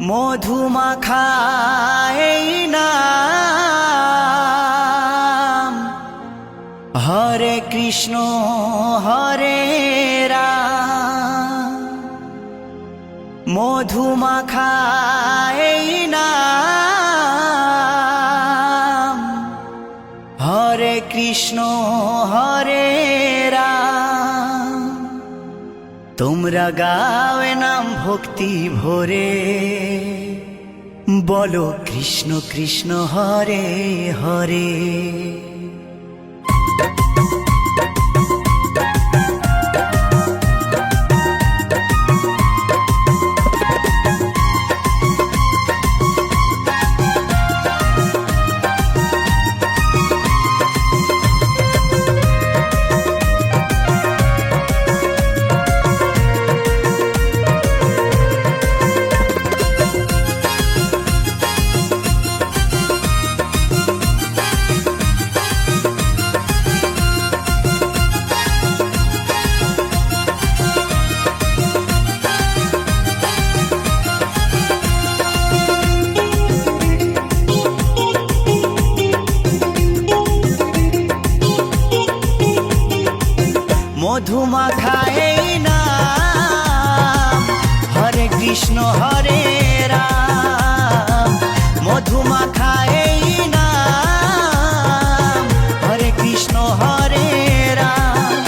মধুমাখা এই নাম, হরে কৃষ্ণ হরে রাম। মধুমাখা এই নাম, হরে কৃষ্ণ হরে রাম। তোমরা গাওয়ে নাম ভক্তি ভরে, বলো কৃষ্ণ কৃষ্ণ হরে হরে। মধুমাখা এই নাম, হরে কৃষ্ণ হরে রাম। মধুমাখা এই নাম, হরে কৃষ্ণ হরে রাম।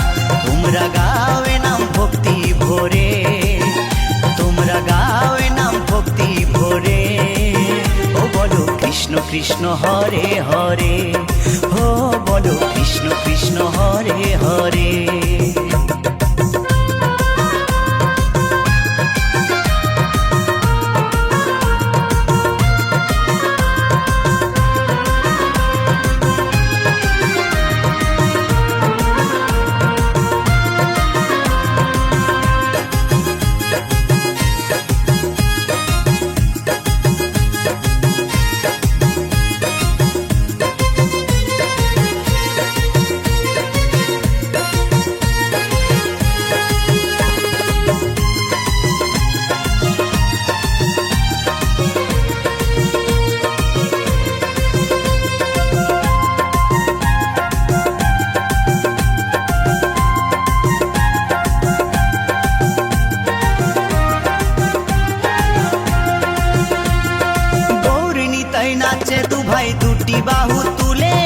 তোমরা গাওয়ে নাম ভক্তি ভরে, তোমরা গাওয়ে নাম ভক্তি ভরে। ও বলো কৃষ্ণ কৃষ্ণ হরে হরে, ও বলো কৃষ্ণ কৃষ্ণ হরে হরে। নাচে দু ভাই দুটি বাহু তুলে,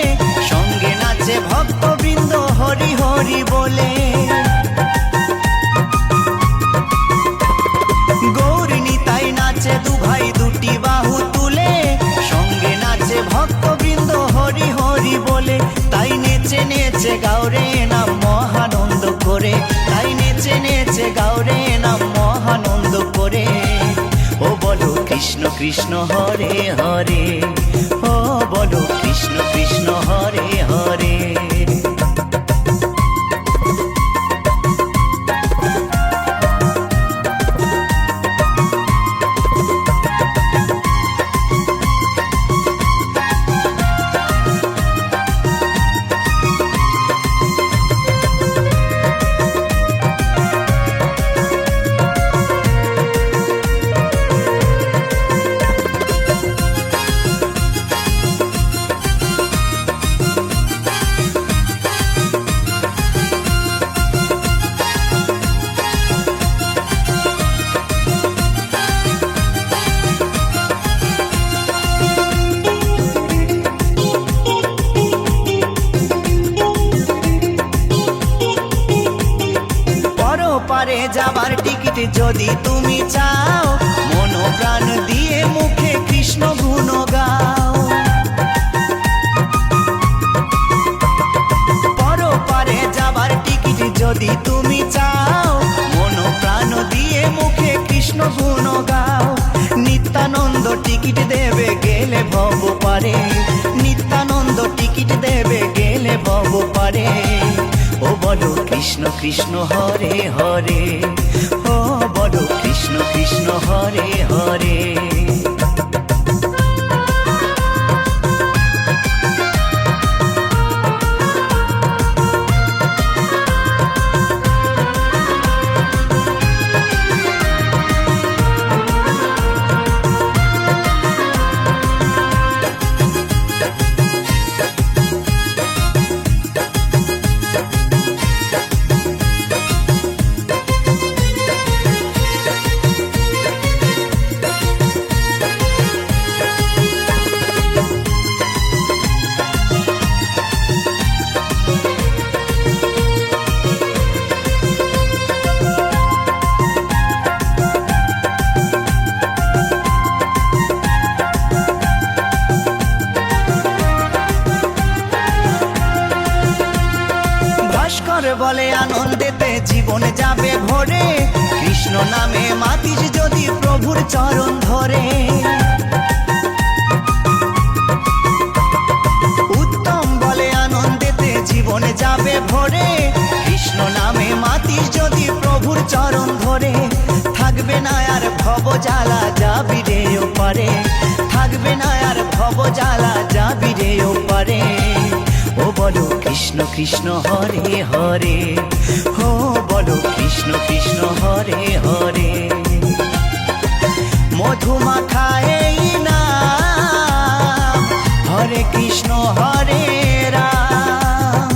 সঙ্গে নাচে ভক্তবৃন্দ হরি হরি বলে। গৌরী নিতাই নাচে দু ভাই দুটি বাহু তুলে, সঙ্গে নাচে ভক্তবৃন্দ হরি হরি বলে। তাই নেচে নেচে গাওরে নাম মহানন্দ করে, তাই নেচে নেচে গাওরে নাম মহানন্দ করে। ও বলো কৃষ্ণ কৃষ্ণ হরে হরে, ও বলো কৃষ্ণ কৃষ্ণ হরে হরে। পারে যাবার টিকিট যদি তুমি চাও, মন প্রাণ দিয়ে মুখে কৃষ্ণ গুণ গাও। পরপারে যাবার টিকিট যদি তুমি চাও, মন প্রাণ দিয়ে মুখে কৃষ্ণ গুণ গাও। নিত্যানন্দ টিকিট দেবে গেলে ভব পারে, নিত্যানন্দ টিকিট দেবে গেলে ভব পারে। ও বলো কৃষ্ণ কৃষ্ণ হরে হরে, ও বলো কৃষ্ণ কৃষ্ণ হরে হরে। বলে আনন্দেতে জীবন যাবে ভরে, কৃষ্ণ নামে মাতিস যদি প্রভুর চরণ ধরে। উত্তম বলে আনন্দেতে জীবন যাবে ভরে, কৃষ্ণ নামে মাতিস যদি প্রভুর চরণ ধরে। থাকবে না আর ভব জ্বালা, যাবি রে ওপারে, থাকবে না আর ভব জ্বালা, যাবি রে ওপারে। ও বলো কৃষ্ণ কৃষ্ণ হরে হরে, ও বলো কৃষ্ণ কৃষ্ণ হরে হরে। মধুমাখা এই নাম, হরে কৃষ্ণ হরে রাম।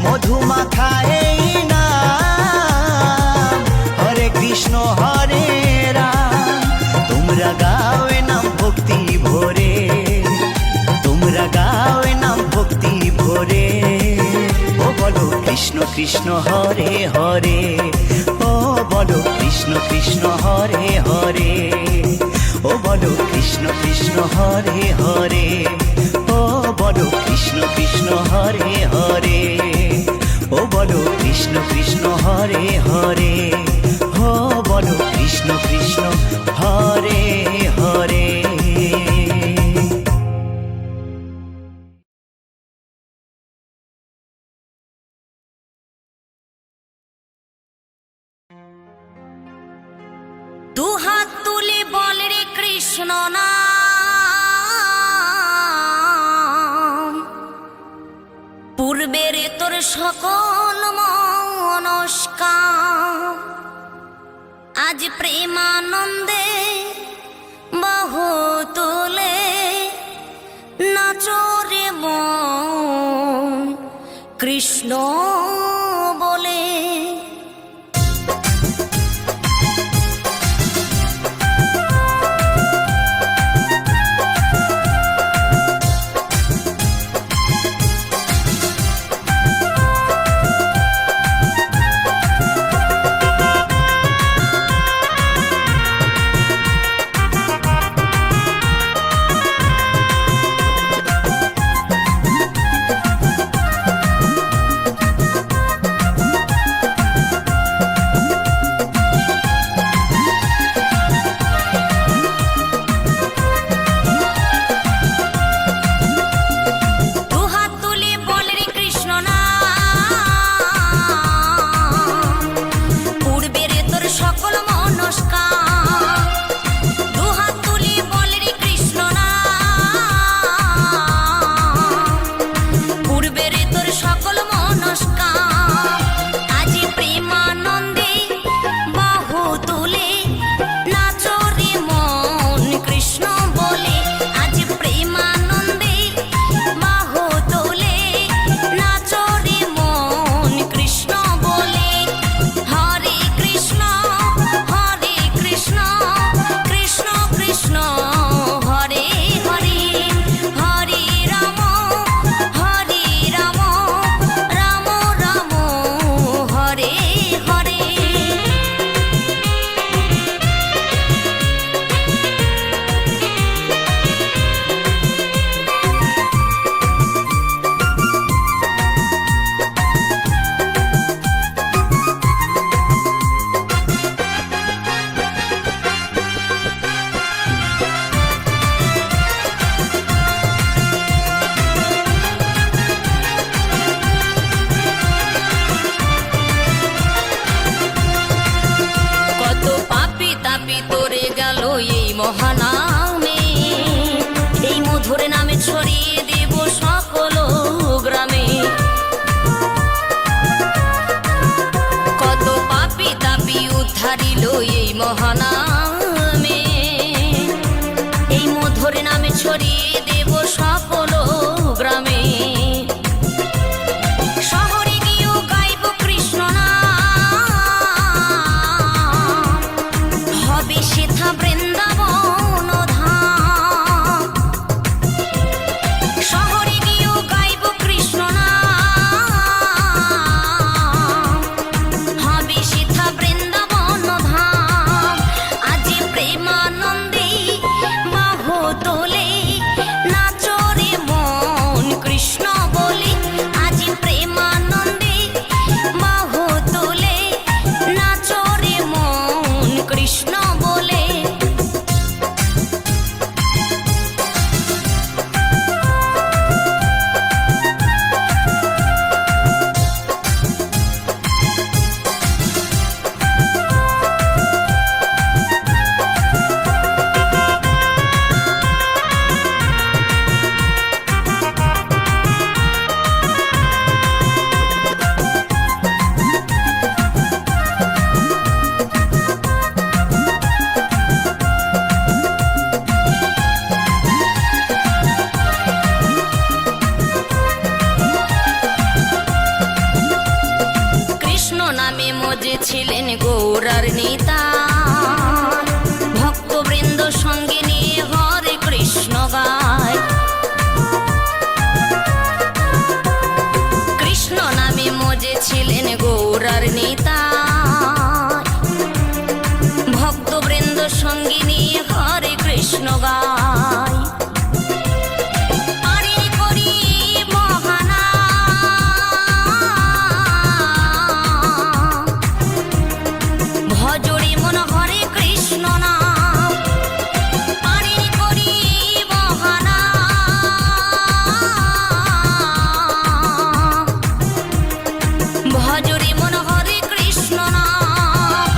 মধুমাখা এই নাম, হরে কৃষ্ণ হরে রাম। তোমরা গাও এ নাম ভক্তি ভরে, তোমরা গাও এ নাম ভক্তি ভরে। ও বলো কৃষ্ণ কৃষ্ণ হরে হরে, ও বলো কৃষ্ণ কৃষ্ণ হরে হরে। ও বলো কৃষ্ণ কৃষ্ণ হরে হরে, ও বলো কৃষ্ণ কৃষ্ণ হরে হরে। ও বলো কৃষ্ণ কৃষ্ণ হরে হরে, ও বলো কৃষ্ণ কৃষ্ণ হরে হরে। দুহাত তুলে বল রে কৃষ্ণ নাম, পূর্বের তোর সকল মনস্কাম। আজ প্রেমানন্দে বহু তুলে নাচরে মন কৃষ্ণ বলে। মহানামে, এই মধুর নামে ছড়িয়ে দেব সকল গ্রামে। কত পাপী তাপী উদ্ধারিল এই মহানামে, এই মধুর নামে ছড়িয়ে দেব সকল গ্রামে। শহরে গিয়েও গাইব কৃষ্ণ নাম, হবে সেথা বৃন্দাবন ধাম। শহরে গিয়েও গাইব কৃষ্ণ নাম, হবে সেথা বৃন্দাবন ধাম। আজি প্রেমানন্দে বাহু তোলে নাচরে মন কৃষ্ণ বলে। আজি প্রেমানন্দে সঙ্গে নিয়ে হরে কৃষ্ণ গাই। পারে করি মহানাম, ভজরে মন হরে কৃষ্ণ নাম। পারে করি মহানাম, ভজরে মন হরে কৃষ্ণ নাম।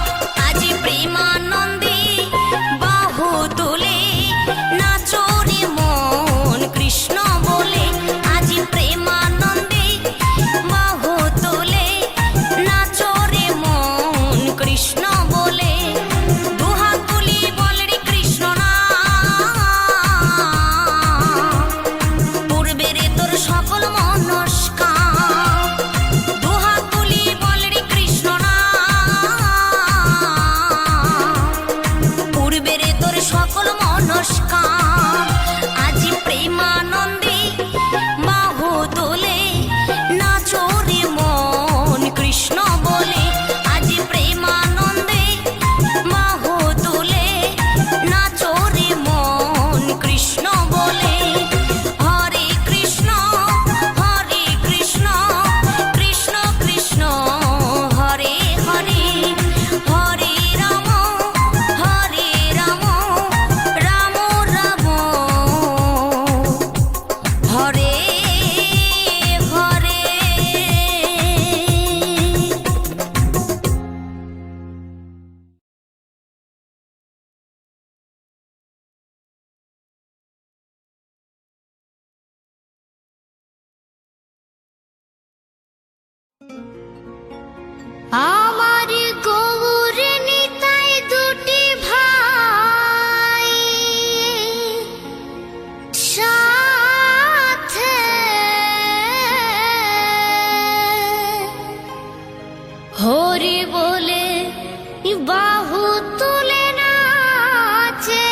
আজি প্রেমানন্দে বাহু তুলে নাচো রে মন কৃষ্ণ বলে। আজি প্রেমানন্দে বাহু তুলে নাচো রে মন কৃষ্ণ বলে। দুহাত তুলি বল রে কৃষ্ণ নাম, পূর্বে রে তোর সকল মনস্কাম। দুহাত তুলি বল রে কৃষ্ণ নাম, পূর্বে রে তোর সকল মনস্কাম। আজি প্রেমানন্দে বাহু তোলে নাচো রে মন কৃষ্ণ বলে। আজি প্রেমানন্দে বাহু তোলে নাচো রে মন কৃষ্ণ বলে। হরে কৃষ্ণ কৃষ্ণ কৃষ্ণ হরে হরে, হরে রাম রাম রাম হরে হরে। আমার গৌর নিতাই দুটি ভাই সাথে, হরি বলে বাহু তুলে নাচে।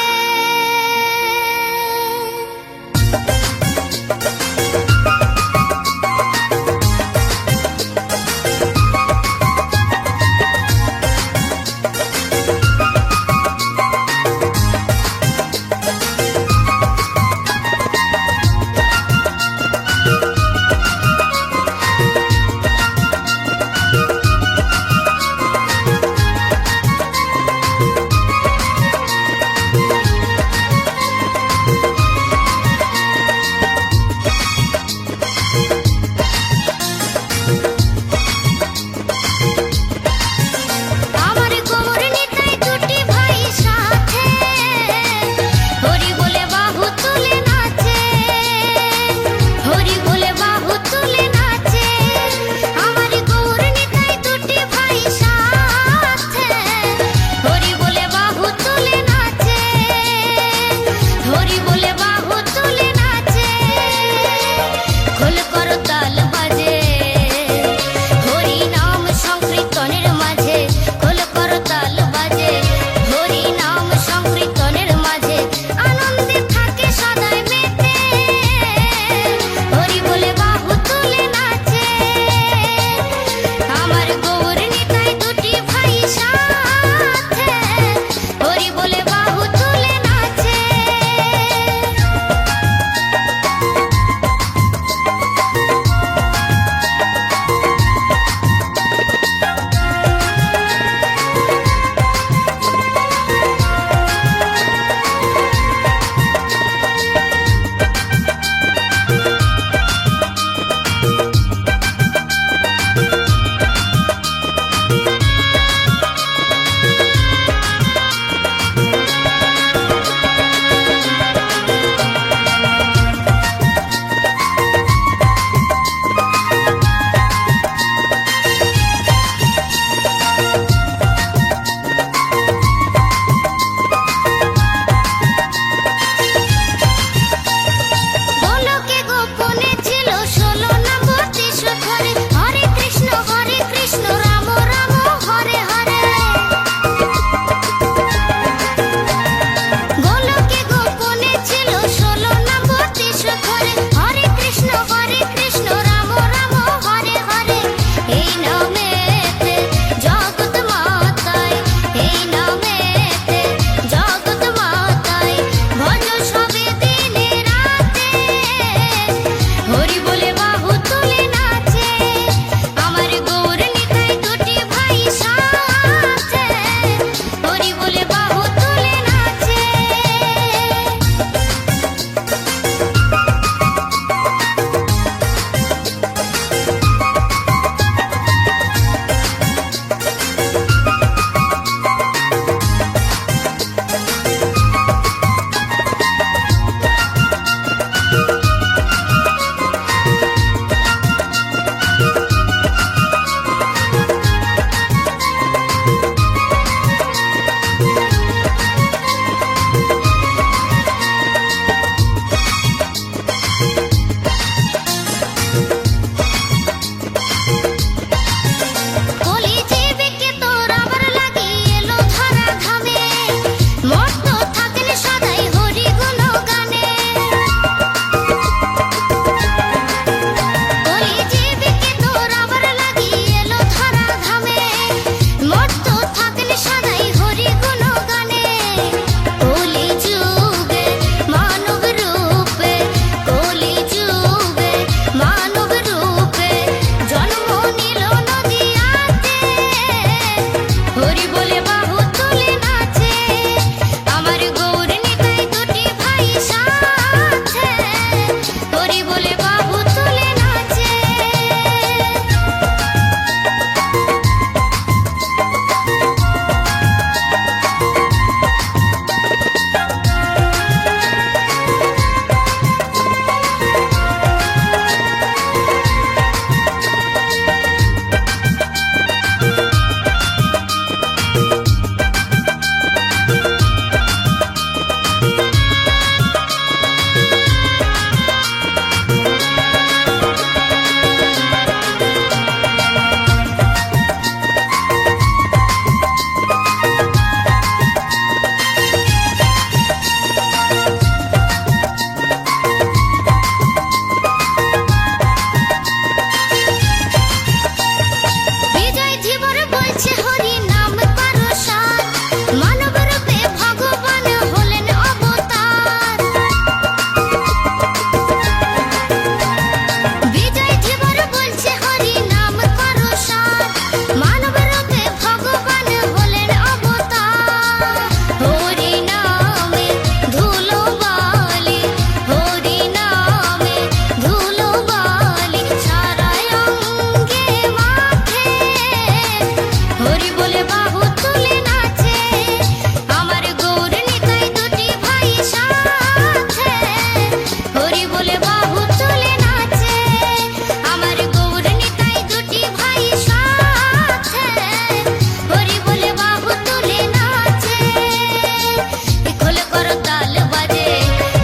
করতাল বাজে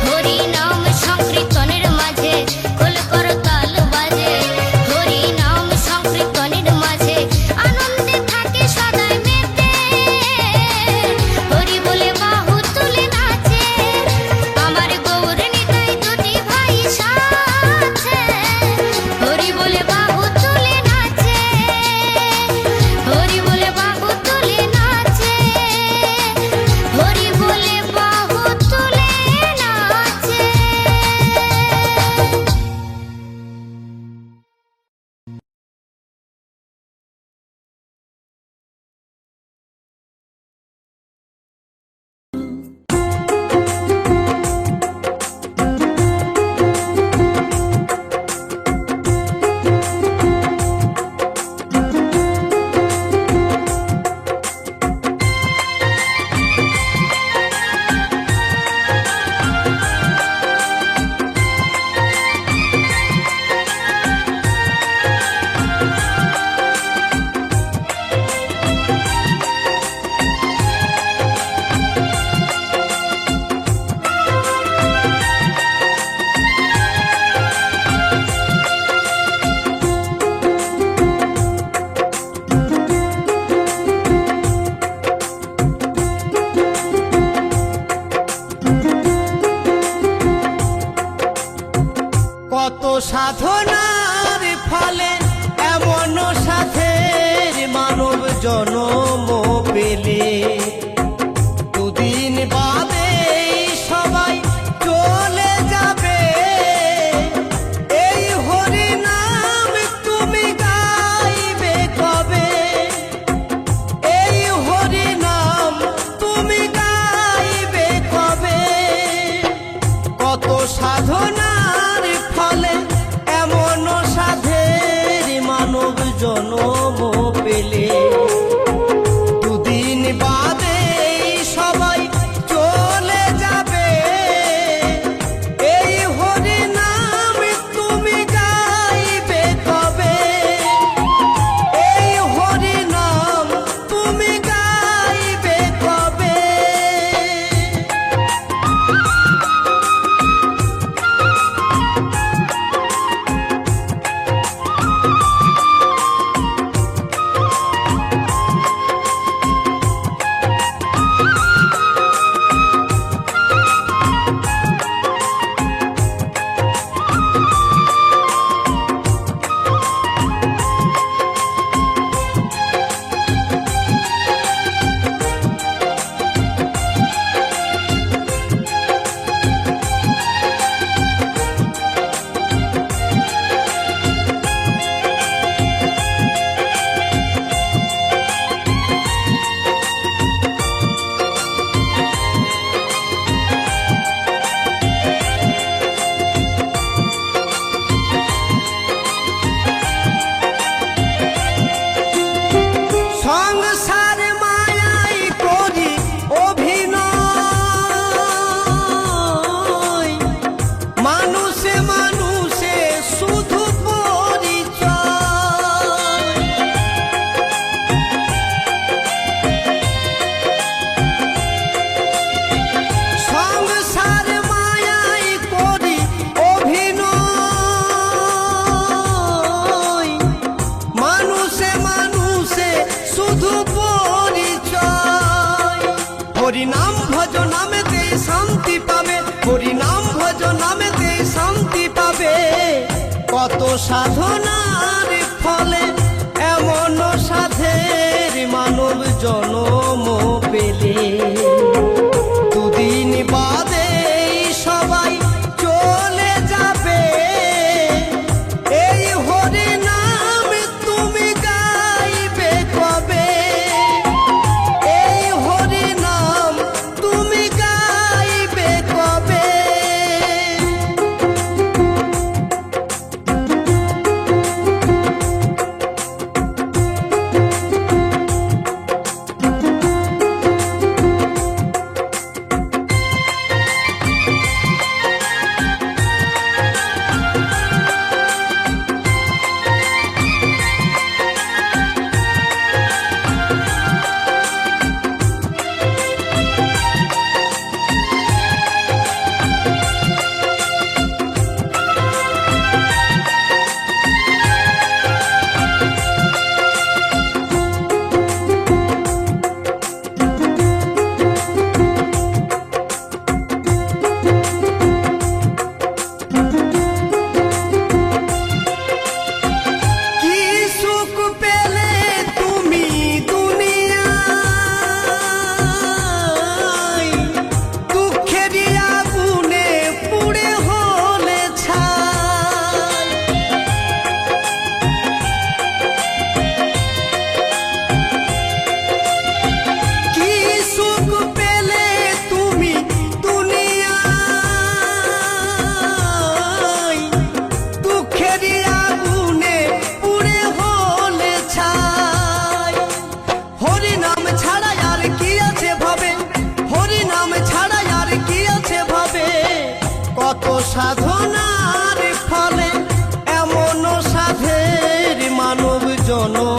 হরি নাম সংকীর্তনের মাঝে খোল করতাল বাজে হরি নাম সংকীর্তনের মাঝে আনন্দে থাকে সদাই মেতে হরি বলে বাহু তুলে নাচে আমার গৌর নিতাই দুটি ভাই সাথে হরি বলে বাহু তুলে নাচে হরি বলে বাহু তুলে নাচে হরি বলে বাহু তুলে নাচে। কত সাধনার ফলে এমন সাথের মানব জনম পেলে দুদিন বাদে সবাই চলে যাবে এই হরি নাম তুমি গাইবে কবে এই হরি নাম তুমি গাইবে কবে কত সাধনার ফলে এমন সাধের মানব জনম পেলে দুদিন বাদে সবাই চলে যাবে এই হরি নাম তুমি গাইবে কবে এই হরি নাম তুমি গাইবে কবে। সংসার মায়াই করি অভিনয় মানুষে মানুষে শুধু পরিচয় সংসার মায়াই করি অভিনয় মানুষে মানুষে শুধু পরিচয় হরি নাম ভজ নামেতে শান্তি পাবে হরি নাম ভজ নামেতে শান্তি পাবে কত সাধনার ফলে এমন সাধের মানব জনম পেলে দুদিন বাদে সবাই চলে যাবে এই হরি নাম তুমি গাইবে কবে এই হরি নাম তুমি গাইবে কবে। কত সাধনার ফলে এমন সাধের মানব জনম